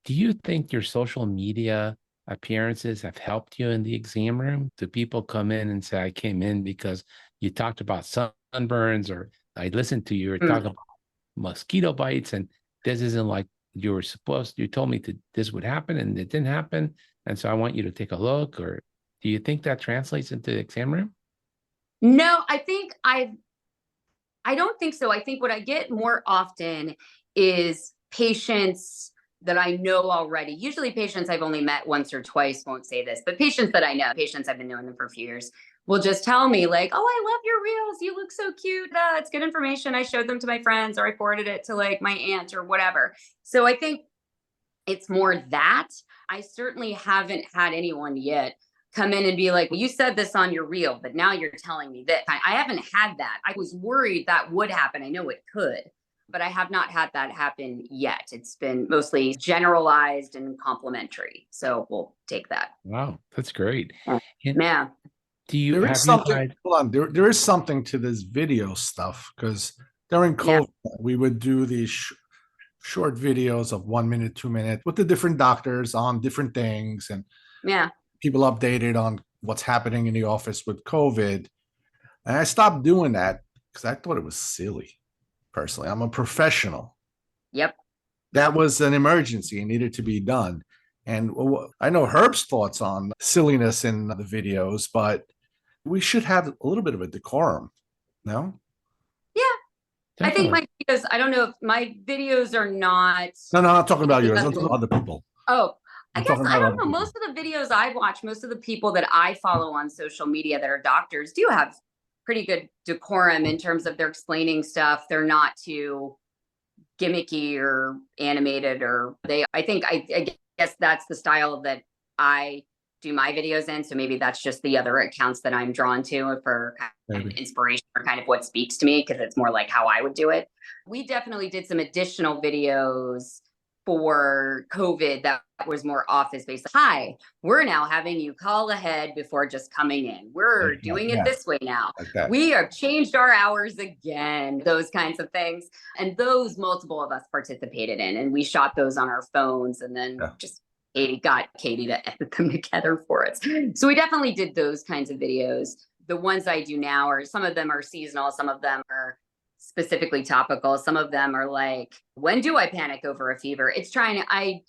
Do you think your social media appearances have helped you in the exam room? Do people come in and say, I came in because you talked about sunburns, or I listened to you talk Mm. about mosquito bites, and this isn't like you told me this would happen and it didn't happen. And so I want you to take a look, or do you think that translates into the exam room? No, I don't think so. I think what I get more often is patients that I know already. Usually patients I've only met once or twice won't say this, but patients that I know, patients I've been knowing them for a few years, will just tell me like, "Oh, I love your reels. You look so cute. It's good information. I showed them to my friends or I forwarded it to like my aunt or whatever." So I think it's more that. I certainly haven't had anyone yet come in and be like, "Well, you said this on your reel, but now you're telling me this." I haven't had that. I was worried that would happen. I know it could, but I have not had that happen yet. It's been mostly generalized and complimentary. So we'll take that. Wow, that's great. Yeah. And Yeah. do you There is have you something, tried? hold on, there is something to this video stuff because during Yeah. COVID, we would do these short videos of 1 minute, 2 minutes with the different doctors on different things and Yeah. people updated on what's happening in the office with COVID. And I stopped doing that because I thought it was silly. Personally, I'm a professional. Yep. That was an emergency and needed to be done. And I know Herb's thoughts on silliness in the videos, but we should have a little bit of a decorum. No? Yeah. I think Definitely. my videos, I don't know if my videos are not. No, no, I'm not talking about yours. I'm talking about other people. Oh, I I'm guess talking I about don't other know. people. Most of the videos I watch, most of the people that I follow on social media that are doctors do have pretty good decorum in terms of they're explaining stuff. They're not too gimmicky or animated, or I guess that's the style that I do my videos in. So maybe that's just the other accounts that I'm drawn to for kind of Maybe. inspiration or kind of what speaks to me, because it's more like how I would do it. We definitely did some additional videos for COVID that was more office based. Hi, we're now having you call ahead before just coming in. We're Like that. doing it Yeah, this way now. like that. We have changed our hours again, those kinds of things. And those multiple of us participated in, and we shot those on our phones and then Yeah. just got Katie to edit them together for us. So we definitely did those kinds of videos. The ones I do now are, some of them are seasonal, some of them are specifically topical, some of them are like, when do I panic over a fever? It's trying to,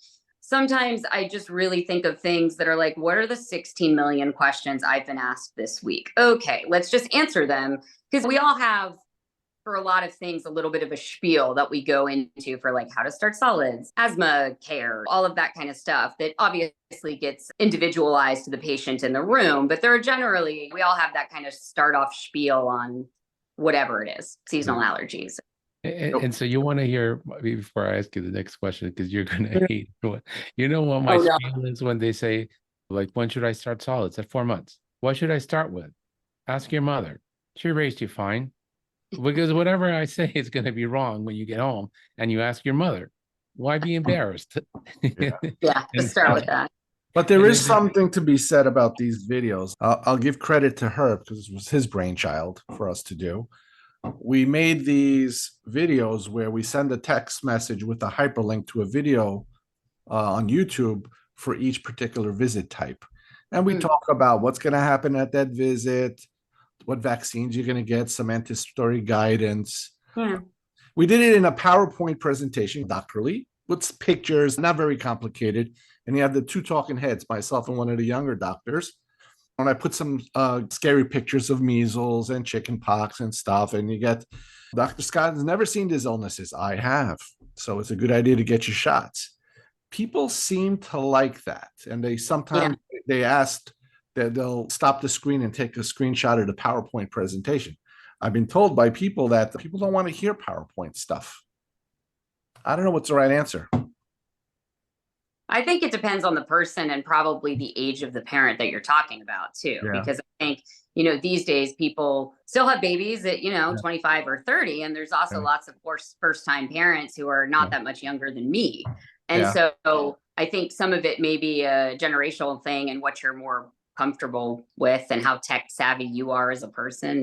sometimes I just really think of things that are like, what are the 16 million questions I've been asked this week? Okay, let's just answer them, because we all have, for a lot of things, a little bit of a spiel that we go into for like how to start solids, asthma care, all of that kind of stuff that obviously gets individualized to the patient in the room. But there are generally, we all have that kind of start off spiel on whatever it is, seasonal allergies. And so you want to hear before I ask you the next question, because you're going to Yeah. hate what you know what my Oh, no. spiel is when they say, like, when should I start solids? At 4 months. What should I start with? Ask your mother. She raised you fine. Because whatever I say is going to be wrong when you get home and you ask your mother. Why be embarrassed? Yeah. Yeah, And just start so, with that. But there and is then just, something to be said about these videos. I'll give credit to Herb because it was his brainchild for us to do. We made these videos where we send a text message with a hyperlink to a video on YouTube for each particular visit type. And we talk about what's going to happen at that visit, what vaccines you're going to get, some anticipatory guidance. Yeah. We did it in a PowerPoint presentation, doctorly, with pictures, not very complicated. And you have the two talking heads, myself and one of the younger doctors. And I put some scary pictures of measles and chicken pox and stuff. And you get, Dr. Scott has never seen these illnesses. I have. So it's a good idea to get your shots. People seem to like that. And they sometimes, they asked that they'll stop the screen and take a screenshot of the PowerPoint presentation. I've been told by people that people don't want to hear PowerPoint stuff. I don't know what's the right answer. I think it depends on the person and probably the age of the parent that you're talking about too, Yeah. because I think, these days people still have babies at, 25 or 30. And there's also Yeah. lots of course, first-time parents who are not that much younger than me. And Yeah. so I think some of it may be a generational thing and what you're more comfortable with and how tech savvy you are as a person.